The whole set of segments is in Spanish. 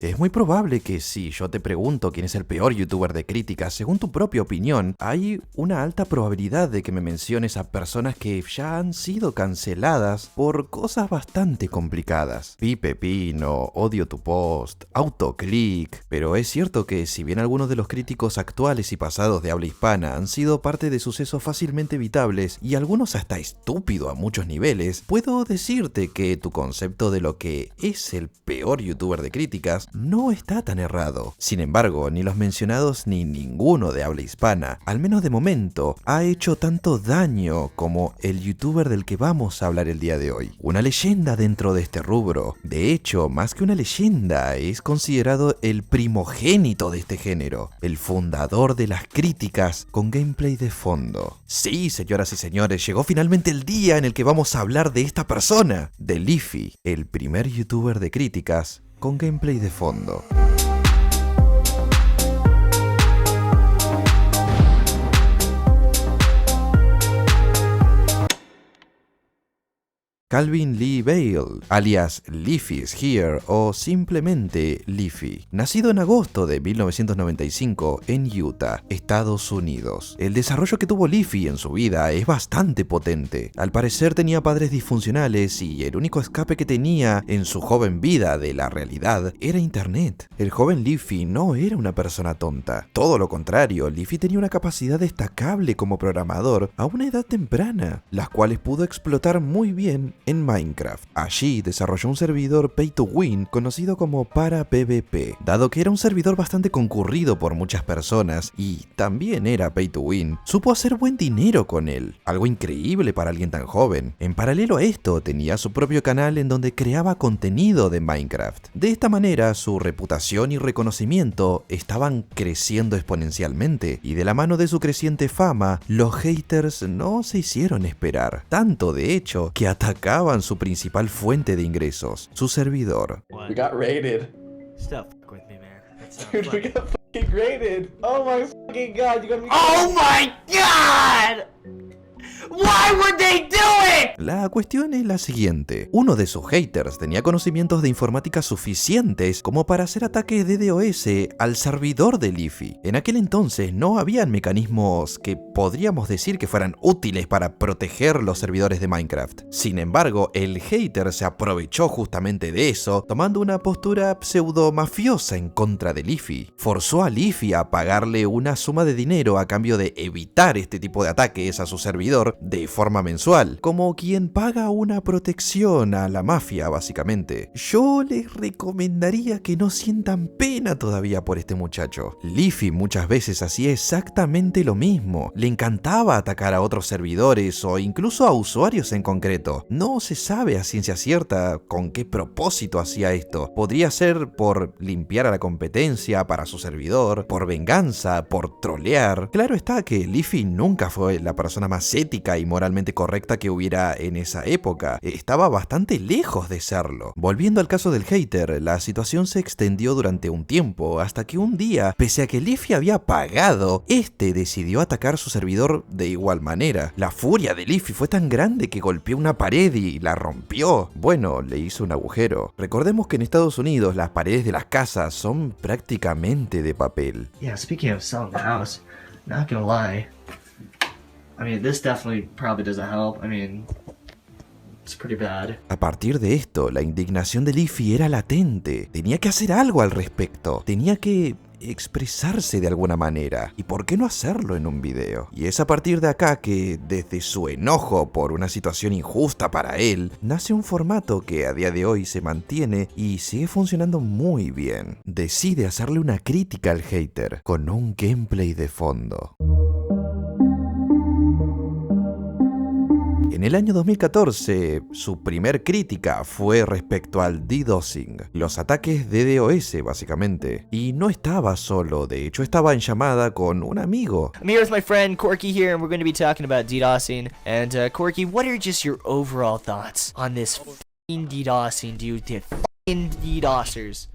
Es muy probable que si yo te pregunto quién es el peor youtuber de críticas, según tu propia opinión, hay una alta probabilidad de que me menciones a personas que ya han sido canceladas por cosas bastante complicadas. Pipe Pino, odio tu post, autoclick. Pero es cierto que si bien algunos de los críticos actuales y pasados de habla hispana han sido parte de sucesos fácilmente evitables y algunos hasta estúpido a muchos niveles, puedo decirte que tu concepto de lo que es el peor youtuber de críticas no está tan errado. Sin embargo, ni los mencionados ni ninguno de habla hispana, al menos de momento, ha hecho tanto daño como el youtuber del que vamos a hablar el día de hoy. Una leyenda dentro de este rubro. De hecho, más que una leyenda, es considerado el primogénito de este género, el fundador de las críticas con gameplay de fondo. Sí, señoras y señores, llegó finalmente el día en el que vamos a hablar de esta persona, de Leafy, el primer youtuber de críticas con gameplay de fondo. Calvin Lee Bale, alias Leafy is Here o simplemente Leafy. Nacido en agosto de 1995 en Utah, Estados Unidos. El desarrollo que tuvo Leafy en su vida es bastante potente. Al parecer tenía padres disfuncionales y el único escape que tenía en su joven vida de la realidad era internet. El joven Leafy no era una persona tonta. Todo lo contrario, Leafy tenía una capacidad destacable como programador a una edad temprana, las cuales pudo explotar muy bien en Minecraft. Allí desarrolló un servidor pay to win conocido como para PvP. Dado que era un servidor bastante concurrido por muchas personas y también era pay to win, supo hacer buen dinero con él, algo increíble para alguien tan joven. En paralelo a esto, tenía su propio canal en donde creaba contenido de Minecraft. De esta manera, su reputación y reconocimiento estaban creciendo exponencialmente, y de la mano de su creciente fama, los haters no se hicieron esperar. Tanto, de hecho, que atacaron su principal fuente de ingresos, su servidor. We got raided. Stop with me, man. That's not Dude, we funny. got fucking raided. Oh my fucking god, you gotta be. Oh my god! Why would they do it? La cuestión es la siguiente. Uno de sus haters tenía conocimientos de informática suficientes como para hacer ataques de DDoS al servidor de Leafy. En aquel entonces no habían mecanismos que podríamos decir que fueran útiles para proteger los servidores de Minecraft. Sin embargo, el hater se aprovechó justamente de eso, tomando una postura pseudo mafiosa en contra de Leafy. Forzó a Leafy a pagarle una suma de dinero a cambio de evitar este tipo de ataques a su servidor de forma mensual, como quien paga una protección a la mafia básicamente. Yo les recomendaría que no sientan pena todavía por este muchacho. Leafy muchas veces hacía exactamente lo mismo. Le encantaba atacar a otros servidores o incluso a usuarios en concreto. No se sabe a ciencia cierta con qué propósito hacía esto. Podría ser por limpiar a la competencia para su servidor, por venganza, por trolear. Claro está que Leafy nunca fue la persona más ética y moralmente correcta que hubiera en esa época. Estaba bastante lejos de serlo. Volviendo al caso del hater, la situación se extendió durante un tiempo, hasta que un día, pese a que Leafy había pagado, este decidió atacar su servidor de igual manera. La furia de Leafy fue tan grande que golpeó una pared y la rompió. Bueno, le hizo un agujero. Recordemos que en Estados Unidos las paredes de las casas son prácticamente de papel. Yeah, speaking of selling the house, not gonna lie. I mean, this definitely probably doesn't help. I mean, it's pretty bad. A partir de esto, la indignación de Leafy era latente. Tenía que hacer algo al respecto. Tenía que expresarse de alguna manera. ¿Y por qué no hacerlo en un video? Y es a partir de acá que, desde su enojo por una situación injusta para él, nace un formato que a día de hoy se mantiene y sigue funcionando muy bien. Decide hacerle una crítica al hater con un gameplay de fondo. En el año 2014, su primer crítica fue respecto al DDoSing, los ataques de DOS básicamente. Y no estaba solo, de hecho estaba en llamada con un amigo. I'm here with my friend Corky here, and we're going to be talking about DDoSing. And Corky, what are just your overall thoughts on this f***ing DDoSing, dude? The f***ing DDoSers.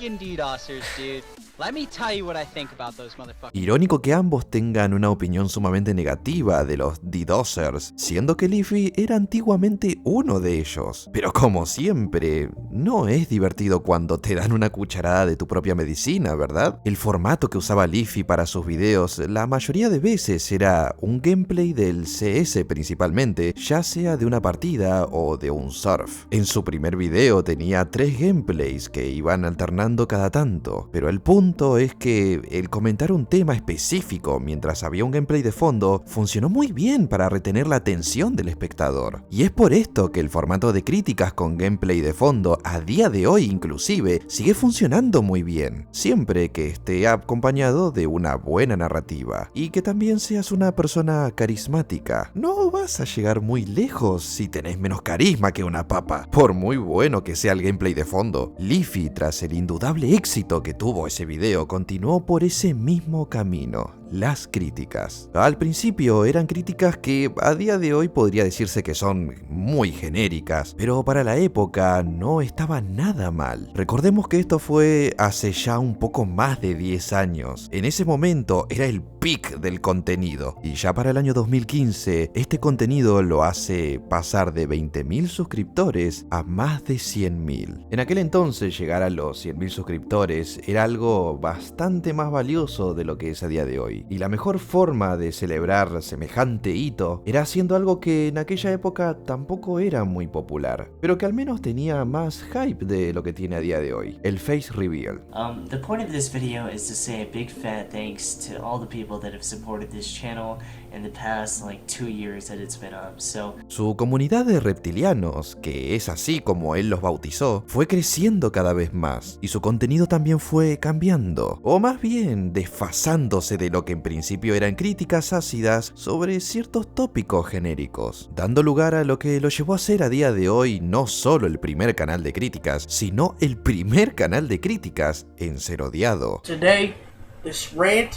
fucking DDoSers, dude. Let me tell you what I think about those motherfuckers. Irónico que ambos tengan una opinión sumamente negativa de los DDoSers, siendo que Leafy era antiguamente uno de ellos. Pero como siempre, no es divertido cuando te dan una cucharada de tu propia medicina, ¿verdad? El formato que usaba Leafy para sus videos la mayoría de veces era un gameplay del CS principalmente, ya sea de una partida o de un surf. En su primer video tenía 3 gameplays que iban alternando cada tanto, pero el punto es que el comentar un tema específico mientras había un gameplay de fondo funcionó muy bien para retener la atención del espectador. Y es por esto que el formato de críticas con gameplay de fondo a día de hoy inclusive sigue funcionando muy bien, siempre que esté acompañado de una buena narrativa y que también seas una persona carismática. No vas a llegar muy lejos si tenés menos carisma que una papa, por muy bueno que sea el gameplay de fondo. Leafy, tras el indudable éxito que tuvo ese video, continuó por ese mismo camino, las críticas. Al principio eran críticas que a día de hoy podría decirse que son muy genéricas, pero para la época no estaba nada mal. Recordemos que esto fue hace ya un poco más de 10 años. En ese momento era el peak del contenido, y ya para el año 2015 este contenido lo hace pasar de 20.000 suscriptores a más de 100.000. En aquel entonces llegar a los 100.000 suscriptores era algo bastante más valioso de lo que es a día de hoy, y la mejor forma de celebrar semejante hito era haciendo algo que en aquella época tampoco era muy popular, pero que al menos tenía más hype de lo que tiene a día de hoy: el face reveal. The point of this video is to say a big fat thanks to all the people that have supported this channel in the past like 2 years that it's been up. Su comunidad de reptilianos, que es así como él los bautizó, fue creciendo cada vez más, y su contenido también fue cambiando, o más bien desfasándose de lo que en principio eran críticas ácidas sobre ciertos tópicos genéricos, dando lugar a lo que lo llevó a ser a día de hoy no solo el primer canal de críticas, sino el primer canal de críticas en ser odiado. Today, this rant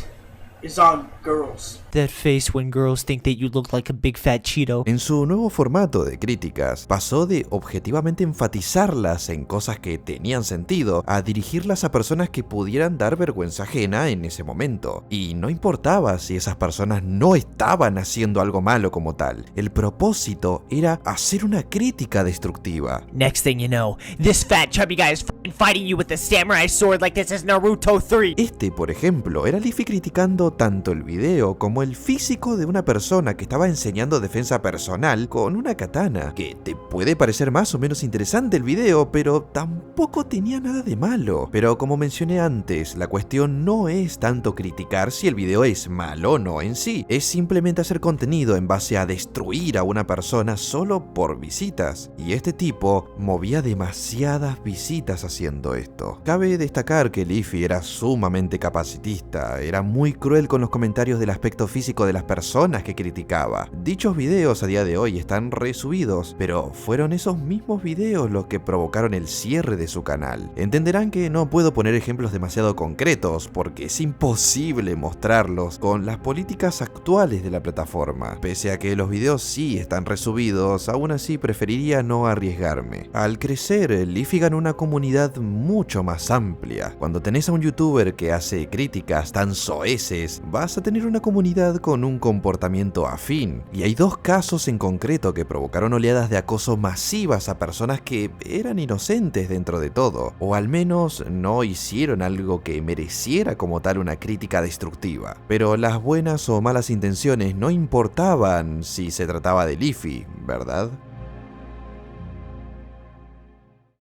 is on girls. That face when girls think that you look like a big fat Cheeto. En su nuevo formato de críticas, pasó de objetivamente enfatizarlas en cosas que tenían sentido a dirigirlas a personas que pudieran dar vergüenza ajena en ese momento. Y no importaba si esas personas no estaban haciendo algo malo como tal. El propósito era hacer una crítica destructiva. Next thing you know, this fat chubby guy is fighting you with a samurai sword like this is Naruto 3. Este, por ejemplo, era Leafy criticando tanto el video como el físico de una persona que estaba enseñando defensa personal con una katana, que te puede parecer más o menos interesante el video, pero tampoco tenía nada de malo. Pero como mencioné antes, la cuestión no es tanto criticar si el video es malo o no en sí, es simplemente hacer contenido en base a destruir a una persona solo por visitas, y este tipo movía demasiadas visitas haciendo esto. Cabe destacar que Leafy era sumamente capacitista, era muy cruel con los comentarios del aspecto físico de las personas que criticaba. Dichos videos a día de hoy están resubidos, pero fueron esos mismos videos los que provocaron el cierre de su canal. Entenderán que no puedo poner ejemplos demasiado concretos porque es imposible mostrarlos con las políticas actuales de la plataforma. Pese a que los videos sí están resubidos, aún así preferiría no arriesgarme. Al crecer, Leafy ganó una comunidad mucho más amplia. Cuando tenés a un youtuber que hace críticas tan soeces, vas a tener una comunidad con un comportamiento afín, y hay 2 casos en concreto que provocaron oleadas de acoso masivas a personas que eran inocentes dentro de todo, o al menos no hicieron algo que mereciera como tal una crítica destructiva. Pero las buenas o malas intenciones no importaban si se trataba de Leafy, ¿verdad?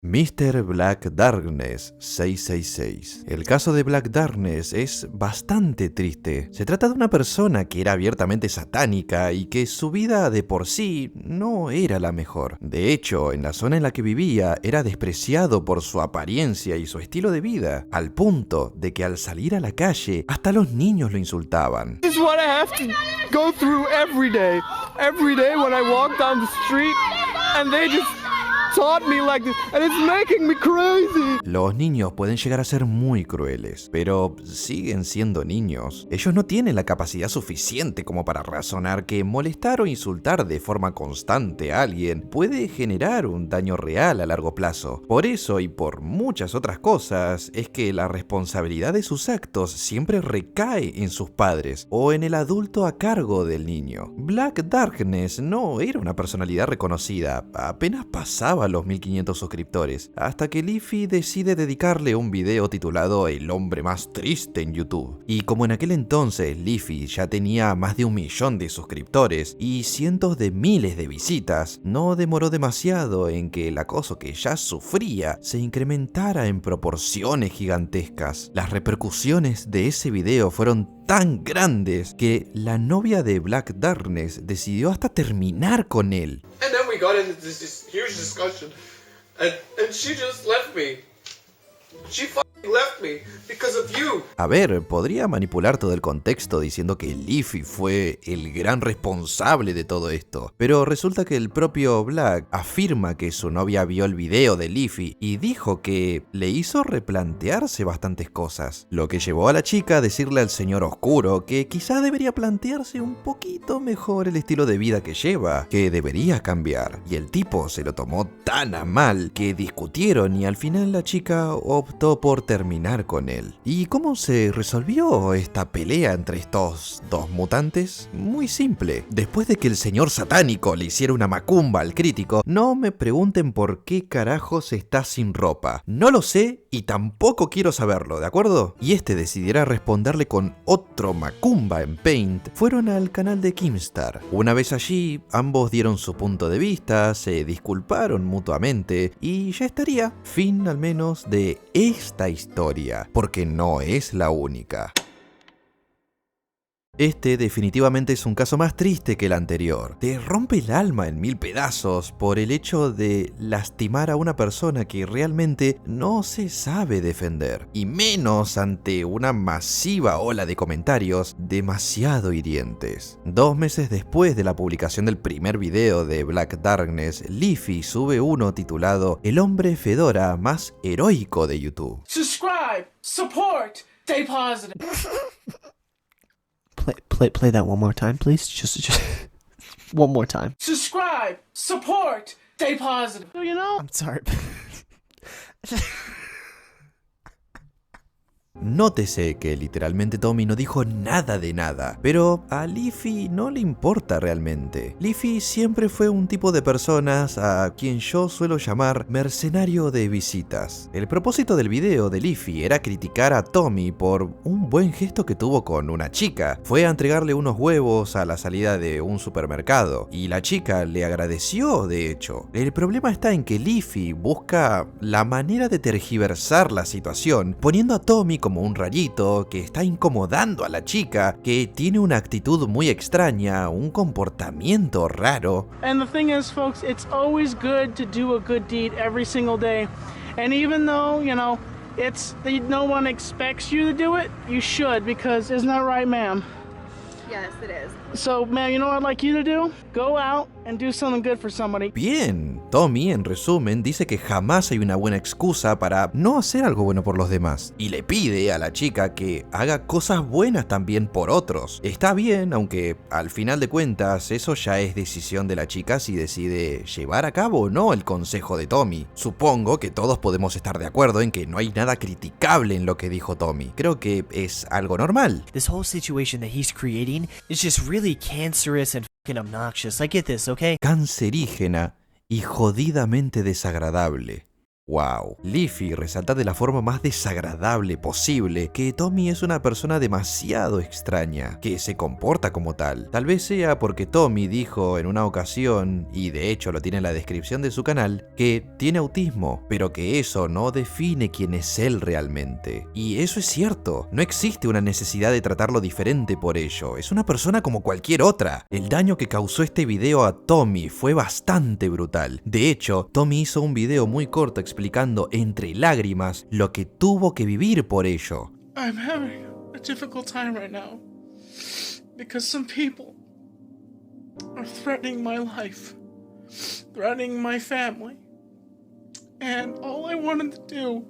Mr. Black Darkness 666. El caso de Black Darkness es bastante triste. Se trata de una persona que era abiertamente satánica y que su vida de por sí no era la mejor. De hecho, en la zona en la que vivía era despreciado por su apariencia y su estilo de vida, al punto de que al salir a la calle hasta los niños lo insultaban. This is what I have to go through every day. Every day when I walk down the street and they just taught me like this, and it's making me crazy. Los niños pueden llegar a ser muy crueles, pero siguen siendo niños. Ellos no tienen la capacidad suficiente como para razonar que molestar o insultar de forma constante a alguien puede generar un daño real a largo plazo. Por eso y por muchas otras cosas es que la responsabilidad de sus actos siempre recae en sus padres o en el adulto a cargo del niño. Black Darkness no era una personalidad reconocida, apenas pasaba los 1500 suscriptores, hasta que Leafy decide dedicarle un video titulado El hombre más triste en YouTube. Y como en aquel entonces Leafy ya tenía más de 1 millón de suscriptores y cientos de miles de visitas, no demoró demasiado en que el acoso que ya sufría se incrementara en proporciones gigantescas. Las repercusiones de ese video fueron tan grandes que la novia de Black Darkness decidió hasta terminar con él. And then we got into this huge discussion, and she just left me. She fucking left me because of you. A ver, podría manipular todo el contexto diciendo que Leafy fue el gran responsable de todo esto, pero resulta que el propio Black afirma que su novia vio el video de Leafy y dijo que le hizo replantearse bastantes cosas, lo que llevó a la chica a decirle al señor oscuro que quizá debería plantearse un poquito mejor el estilo de vida que lleva, que debería cambiar, y el tipo se lo tomó tan a mal que discutieron y al final la chica optó por terminar con él. ¿Y cómo se resolvió esta pelea entre estos dos mutantes? Muy simple. Después de que el señor satánico le hiciera una macumba al crítico, no me pregunten por qué carajos está sin ropa. No lo sé y tampoco quiero saberlo, ¿de acuerdo? Y este decidiera responderle con otro macumba en Paint. Fueron al canal de Keemstar. Una vez allí, ambos dieron su punto de vista, se disculparon mutuamente y ya estaría. Fin al menos de esta historia, porque no es la única. Este definitivamente es un caso más triste que el anterior. Te rompe el alma en 1000 pedazos por el hecho de lastimar a una persona que realmente no se sabe defender, y menos ante una masiva ola de comentarios demasiado hirientes. 2 meses después de la publicación del primer video de Black Darkness, Leafy sube uno titulado El hombre fedora más heroico de YouTube. Subscribe, support, stay positive. Play that one more time, please. Just one more time. Subscribe, support, stay positive. You know? I'm sorry. Nótese que literalmente Tommy no dijo nada de nada, pero a Leafy no le importa realmente. Leafy siempre fue un tipo de personas a quien yo suelo llamar mercenario de visitas. El propósito del video de Leafy era criticar a Tommy por un buen gesto que tuvo con una chica. Fue a entregarle unos huevos a la salida de un supermercado y la chica le agradeció, de hecho. El problema está en que Leafy busca la manera de tergiversar la situación, poniendo a Tommy como un rayito que está incomodando a la chica, que tiene una actitud muy extraña, un comportamiento raro. And the thing is, folks, it's always good to do a good deed every single day. And even though, you know, no one expects you to do it, you should, because isn't that right, ma'am? Yes, it is. So, ma'am, you know what I'd like you to do? Go out and do something good for somebody. Bien, Tommy, en resumen, dice que jamás hay una buena excusa para no hacer algo bueno por los demás. Y le pide a la chica que haga cosas buenas también por otros. Está bien, aunque al final de cuentas eso ya es decisión de la chica si decide llevar a cabo o no el consejo de Tommy. Supongo que todos podemos estar de acuerdo en que no hay nada criticable en lo que dijo Tommy. Creo que es algo normal. This whole situation that he's creating is just really cancerous and fucking obnoxious. I get this, okay? Cancerígena y jodidamente desagradable. Wow. Leafy resalta de la forma más desagradable posible que Tommy es una persona demasiado extraña, que se comporta como tal. Tal vez sea porque Tommy dijo en una ocasión, y de hecho lo tiene en la descripción de su canal, que tiene autismo, pero que eso no define quién es él realmente. Y eso es cierto, no existe una necesidad de tratarlo diferente por ello, es una persona como cualquier otra. El daño que causó este video a Tommy fue bastante brutal. De hecho, Tommy hizo un video muy corto explicando entre lágrimas lo que tuvo que vivir por ello. I'm having a difficult time right now because some people are threatening my life, threatening my family, and all I wanted to do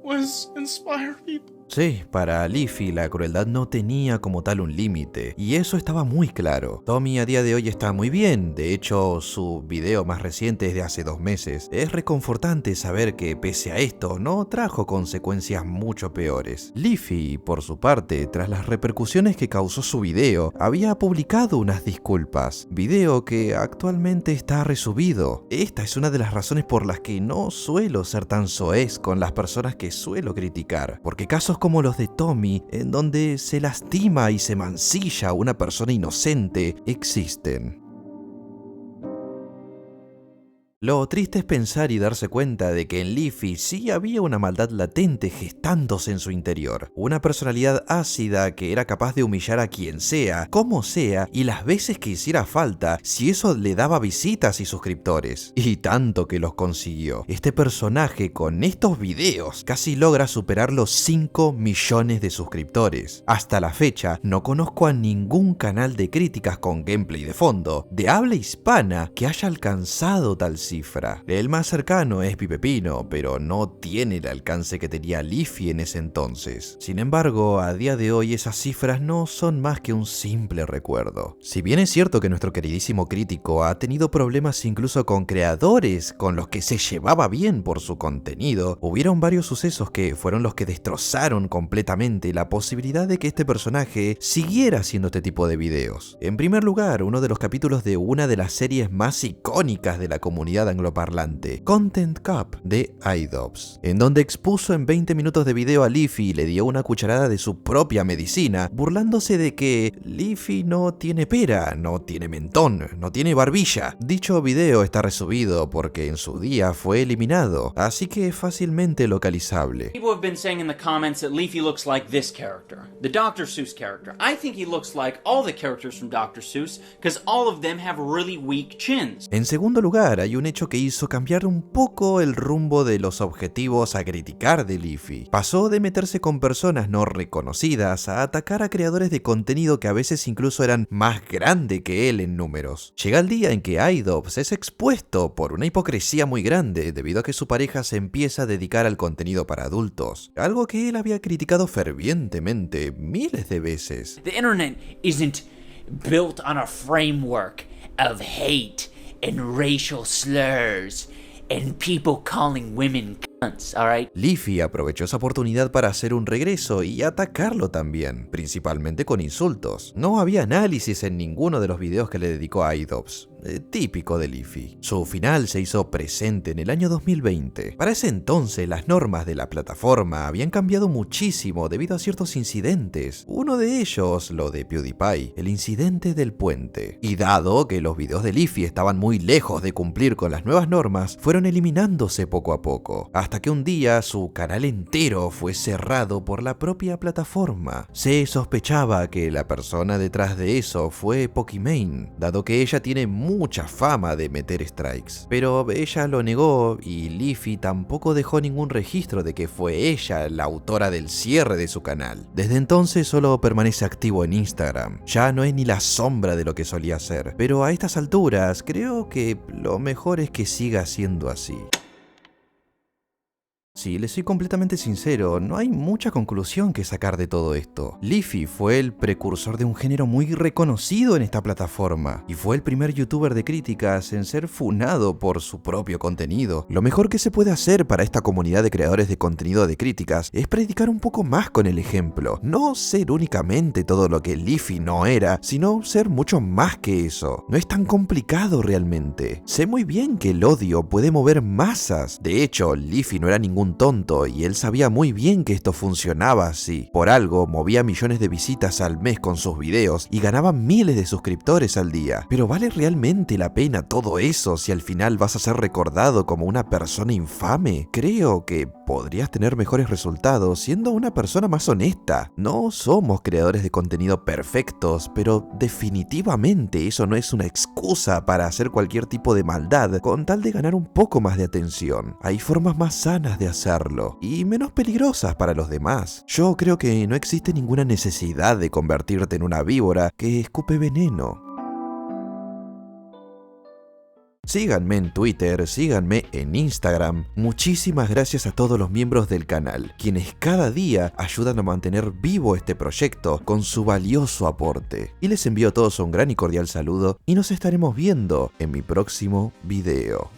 was inspire people. Sí, para Leafy la crueldad no tenía como tal un límite, y eso estaba muy claro. Tommy a día de hoy está muy bien, de hecho su video más reciente es de hace 2 meses. Es reconfortante saber que pese a esto no trajo consecuencias mucho peores. Leafy, por su parte, tras las repercusiones que causó su video, había publicado unas disculpas, video que actualmente está resubido. Esta es una de las razones por las que no suelo ser tan soez con las personas que suelo criticar, porque casos como los de Tommy, en donde se lastima y se mancilla a una persona inocente, existen. Lo triste es pensar y darse cuenta de que en Leafy sí había una maldad latente gestándose en su interior, una personalidad ácida que era capaz de humillar a quien sea, como sea y las veces que hiciera falta, si eso le daba visitas y suscriptores. Y tanto que los consiguió. Este personaje con estos videos casi logra superar los 5 millones de suscriptores. Hasta la fecha no conozco a ningún canal de críticas con gameplay de fondo, de habla hispana, que haya alcanzado tal cifra. El más cercano es Pipepino, pero no tiene el alcance que tenía Leafy en ese entonces. Sin embargo, a día de hoy esas cifras no son más que un simple recuerdo. Si bien es cierto que nuestro queridísimo crítico ha tenido problemas incluso con creadores con los que se llevaba bien por su contenido, hubieron varios sucesos que fueron los que destrozaron completamente la posibilidad de que este personaje siguiera haciendo este tipo de videos. En primer lugar, uno de los capítulos de una de las series más icónicas de la comunidad angloparlante, Content Cup de iDubbbz, en donde expuso en 20 minutos de video a Leafy y le dio una cucharada de su propia medicina, burlándose de que Leafy no tiene pera, no tiene mentón, no tiene barbilla. Dicho video está resubido porque en su día fue eliminado, así que es fácilmente localizable. People have been saying in the comments that Leafy looks like this character, the Dr. Seuss character. I think he looks like all the characters from Dr. Seuss, because all of them have really weak chins. En segundo lugar, hay un hecho que hizo cambiar un poco el rumbo de los objetivos a criticar de Leafy. Pasó de meterse con personas no reconocidas a atacar a creadores de contenido que a veces incluso eran más grandes que él en números. Llega el día en que iDubbbz es expuesto por una hipocresía muy grande debido a que su pareja se empieza a dedicar al contenido para adultos, algo que él había criticado fervientemente miles de veces. The internet isn't built on a framework of hate and racial slurs and people calling women cunts, alright? Leafy aprovechó esa oportunidad para hacer un regreso y atacarlo también, principalmente con insultos. No había análisis en ninguno de los videos que le dedicó a iDubbbz. Típico de Leafy. Su final se hizo presente en el año 2020. Para ese entonces las normas de la plataforma habían cambiado muchísimo debido a ciertos incidentes. Uno de ellos, lo de PewDiePie, el incidente del puente. Y dado que los videos de Leafy estaban muy lejos de cumplir con las nuevas normas, fueron eliminándose poco a poco, hasta que un día su canal entero fue cerrado por la propia plataforma. Se sospechaba que la persona detrás de eso fue Pokimane, dado que ella tiene mucha fama de meter strikes, pero ella lo negó y Leafy tampoco dejó ningún registro de que fue ella la autora del cierre de su canal. Desde entonces solo permanece activo en Instagram, ya no es ni la sombra de lo que solía ser, pero a estas alturas creo que lo mejor es que siga siendo así. Si les soy completamente sincero, no hay mucha conclusión que sacar de todo esto. Leafy fue el precursor de un género muy reconocido en esta plataforma, y fue el primer youtuber de críticas en ser funado por su propio contenido. Lo mejor que se puede hacer para esta comunidad de creadores de contenido de críticas es predicar un poco más con el ejemplo. No ser únicamente todo lo que Leafy no era, sino ser mucho más que eso. No es tan complicado realmente. Sé muy bien que el odio puede mover masas. De hecho, Leafy no era ningún tonto y él sabía muy bien que esto funcionaba así. Por algo movía millones de visitas al mes con sus videos y ganaba miles de suscriptores al día. Pero ¿vale realmente la pena todo eso si al final vas a ser recordado como una persona infame? Creo que podrías tener mejores resultados siendo una persona más honesta. No somos creadores de contenido perfectos, pero definitivamente eso no es una excusa para hacer cualquier tipo de maldad con tal de ganar un poco más de atención. Hay formas más sanas de hacerlo y menos peligrosas para los demás. Yo creo que no existe ninguna necesidad de convertirte en una víbora que escupe veneno. Síganme en Twitter, síganme en Instagram. Muchísimas gracias a todos los miembros del canal, quienes cada día ayudan a mantener vivo este proyecto con su valioso aporte. Y les envío a todos un gran y cordial saludo y nos estaremos viendo en mi próximo video.